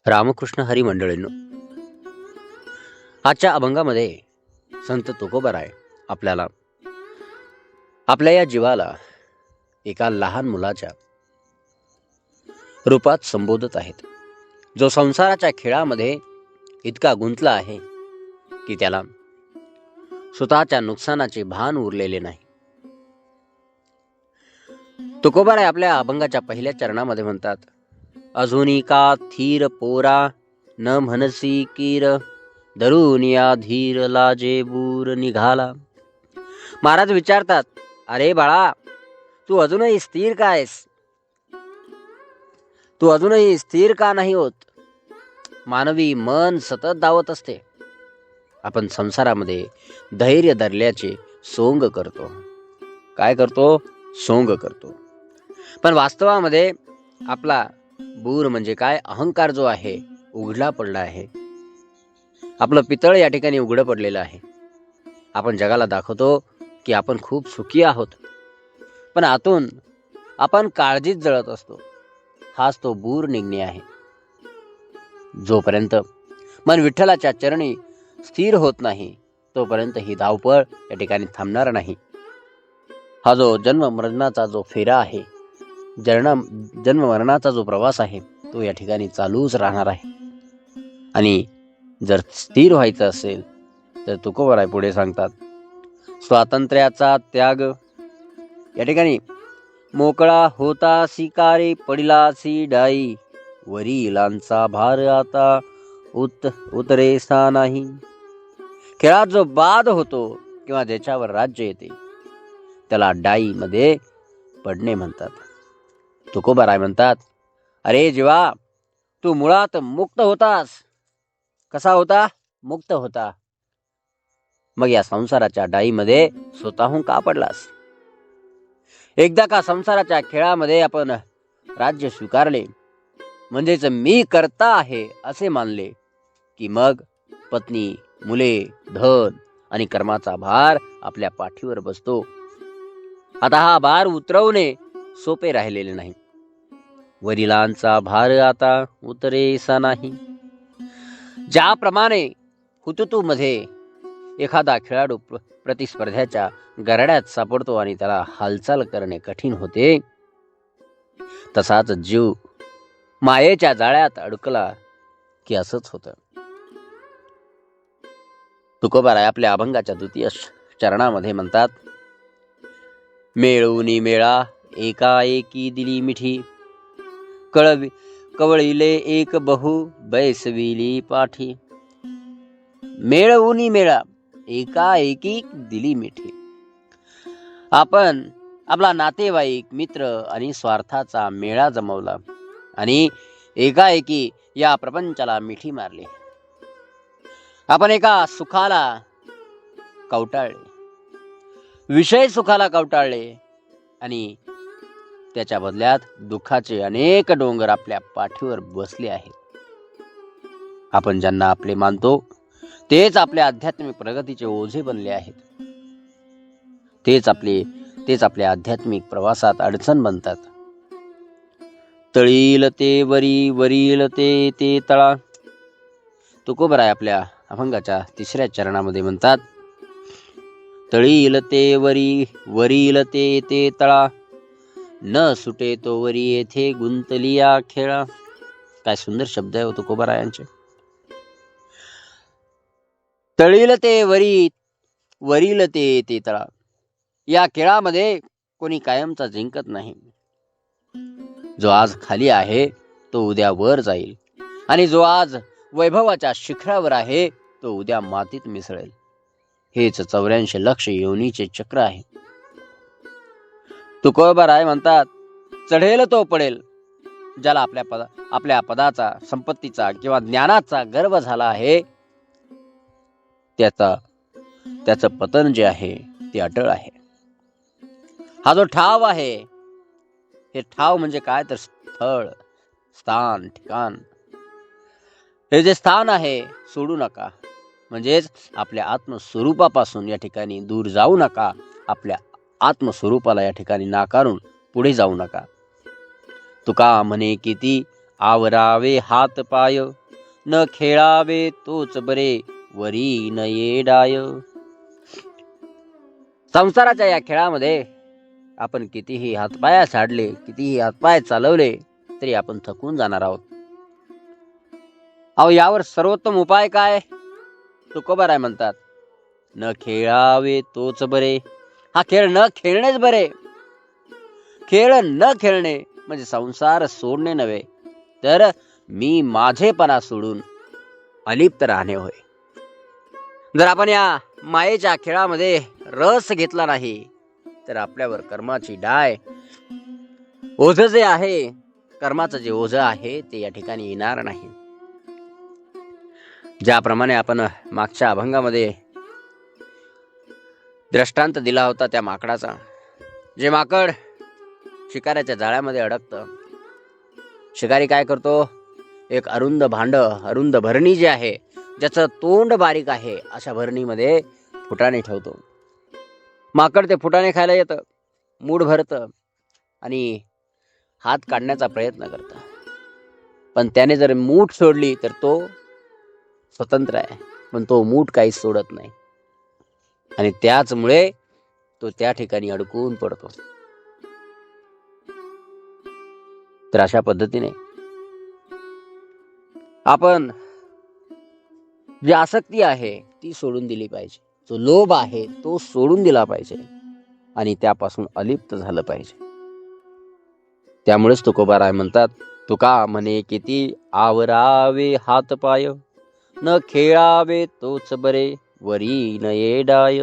रामकृष्ण हरी मंडळींनो, आजच्या अभंगामध्ये संत तुकोबाराय आपल्याला आपल्या या जीवाला एका लहान मुलाच्या रूपात संबोधत आहेत, जो संसाराच्या खेळामध्ये इतका गुंतला आहे की त्याला स्वतःच्या नुकसानाचे भान उरलेले नाही. तुकोबाराय आपल्या अभंगाच्या पहिल्या चरणामध्ये म्हणतात, अजूनी का थीर पोरा न म्हणसी कीर, धरून या धीर लाजे बूर निघाला. महाराज विचारतात, अरे बाळा, तू अजूनही स्थिर का आहेस? तू अजूनही स्थिर का नाही होत? मानवी मन सतत धावत असते. आपण संसारामध्ये धैर्य धरल्याचे सोंग करतो. काय करतो? सोंग करतो. पण वास्तवामध्ये आपला बूर म्हणजे काय? अहंकार जो आहे उघडला पडला आहे. आपलं पितळ या ठिकाणी उघडं पडलेलं आहे. आपण जगाला दाखवतो की आपण खूप सुखी आहोत, पण आतून आपण काळजीत जळत असतो. हाच तो बूर निघणे आहे. जोपर्यंत मन विठ्ठलाच्या चरणी स्थिर होत नाही, तोपर्यंत ही धावपळ या ठिकाणी थांबणार नाही. हा जो जन्म मरणाचा जो फेरा आहे, जन्म मरणाचा जो प्रवास आहे, तो या ठिकाणी चालूच राहणार आहे. आणि जर स्थिर व्हायचं असेल तर तुकोबाराय पुढे सांगतात, स्वातंत्र्याचा त्याग. या ठिकाणी मोकळा होता शिकारे पडिलासी डाई, वरिलांचा भार आता उतरेसा नाही. खेळात जो बाद होतो किंवा ज्याच्यावर राज्य येते त्याला डाई मध्ये पडणे म्हणतात. तुकोबाराय म्हणतात, अरे जीवा, तू मुळात मुक्त होतास. कसा होता? मुक्त होता. मग या संसाराच्या डाईमध्ये स्वतःहून का पडलास? एकदा का संसाराच्या खेळामध्ये आपण राज्य स्वीकारले, म्हणजेच मी करता आहे असे मानले, की मग पत्नी, मुले, धन आणि कर्माचा भार आपल्या पाठीवर बसतो. आता हा भार उतरवणे सोपे राहिलेले नाही. वडिलांचा भार आता उतरेसा नाही. ज्याप्रमाणे हुतुतू मध्ये एखादा खेळाडू प्रतिस्पर्ध्याच्या गरड्यात सापडतो आणि त्याला हालचाल करणे कठीण होते, तसाच जीव मायेच्या जाळ्यात अडकला की असंच होतं. तुकोबाराय आपल्या अभंगाच्या द्वितीय चरणामध्ये म्हणतात, मेळूनी मेळा एकाएकी दिली मिठी, कवळीले एक बहु बैसविली पाठी. मेळवूनी मेळा एकाएकी दिली मिठी. आपण आपला नातेवाईक, मित्र आणि स्वार्थाचा मेळा जमवला आणि एकाएकी या प्रपंचाला मिठी मारली. आपण एका सुखाला कवटाळले, विषय सुखाला कवटाळले आणि त्याच्या बदल्यात दुःखाचे अनेक डोंगर आपल्या पाठीवर बसले आहेत. आपण ज्यांना आपले मानतो तेच आपल्या आध्यात्मिक प्रगतीचे ओझे बनले आहेत. तेच आपल्या आध्यात्मिक प्रवासात अडचण बनतात. तळील ते वरी, वरील ते तळा. तुकोबाराय आपल्या अभंगाच्या तिसऱ्या चरणामध्ये म्हणतात, तळील ते वरी, वरील ते तळा, न सुटे तो वरी येथे गुंतलिया खेळा. काय सुंदर शब्द आहे तुकोबारायांचे. तळील ते वरी, वरील ते तळा. या खेळामध्ये कोणी कायमचा जिंकत नाही. जो आज खाली आहे तो उद्या वर जाईल, आणि जो आज वैभवाच्या शिखरावर आहे तो उद्या मातीत मिसळेल. हेच 84 लक्ष योनीचे चक्र आहे. तुकोबाराय म्हणतात, चढेल तो पडेल. ज्याला आपल्या पदाचा, संपत्तीचा किंवा ज्ञानाचा गर्व झाला आहे, त्याचं पतन जे आहे ते अटळ आहे. हा जो ठाव आहे, हे ठाव म्हणजे काय तर स्थळ, स्थान, ठिकाण. हे जे स्थान आहे सोडू नका. म्हणजेच आपल्या आत्मस्वरूपापासून या ठिकाणी दूर जाऊ नका. आपल्या आत्मस्वरूपाला या ठिकाणी नाकारून पुढे जाऊ नका. तुका म्हणे किती आवरावे हात पाय, न खेळावे तोच बरे, वरी न ये डाय. संसाराच्या या खेळामध्ये आपण कितीही हातपाय झाडले, कितीही हातपाय चालवले तरी आपण थकून जाणार आहोत. अहो यावर सर्वोत्तम उपाय काय? तुकोबाराय म्हणतात, न खेळावे तोच बरे. हा खेळ न खेळणेच बरे. खेळ न खेळणे म्हणजे संसार सोडणे नव्हे, तर मी माझेपणा सोडून अलिप्त राहणे होय. जर आपण या मायेच्या खेळामध्ये रस घेतला नाही तर आपल्यावर कर्माची डाय, ओझ जे आहे, कर्माचं जे ओझ आहे ते या ठिकाणी येणार नाही. ज्याप्रमाणे आपण मागच्या अभंगामध्ये दृष्टांत दिला होता त्या माकडाचा, जे माकड शिकाऱ्याच्या जाळ्यामध्ये अडकतं. शिकारी काय करतो? एक अरुंद भांड, अरुंद भरणी जी आहे, ज्याचं तोंड बारीक आहे, अशा भरणीमध्ये फुटाणे ठेवतो. माकड ते फुटाणे खायला येतं, मूठ भरतं आणि हात काढण्याचा प्रयत्न करतं. पण त्याने जर मूठ सोडली तर तो स्वतंत्र आहे, पण तो मूठ काहीच सोडत नाही आणि त्याचमुळे तो त्या ठिकाणी अडकून पडतो. तर अशा पद्धतीने आपण जी आसक्ती आहे ती सोडून दिली पाहिजे, जो लोभ आहे तो सोडून दिला पाहिजे आणि त्यापासून अलिप्त झालं पाहिजे. त्यामुळेच तुकोबाराय म्हणतात, तुका म्हणे किती आवरावे हात पाय, न खेळावे तोच बरे, वरी न ये डाय.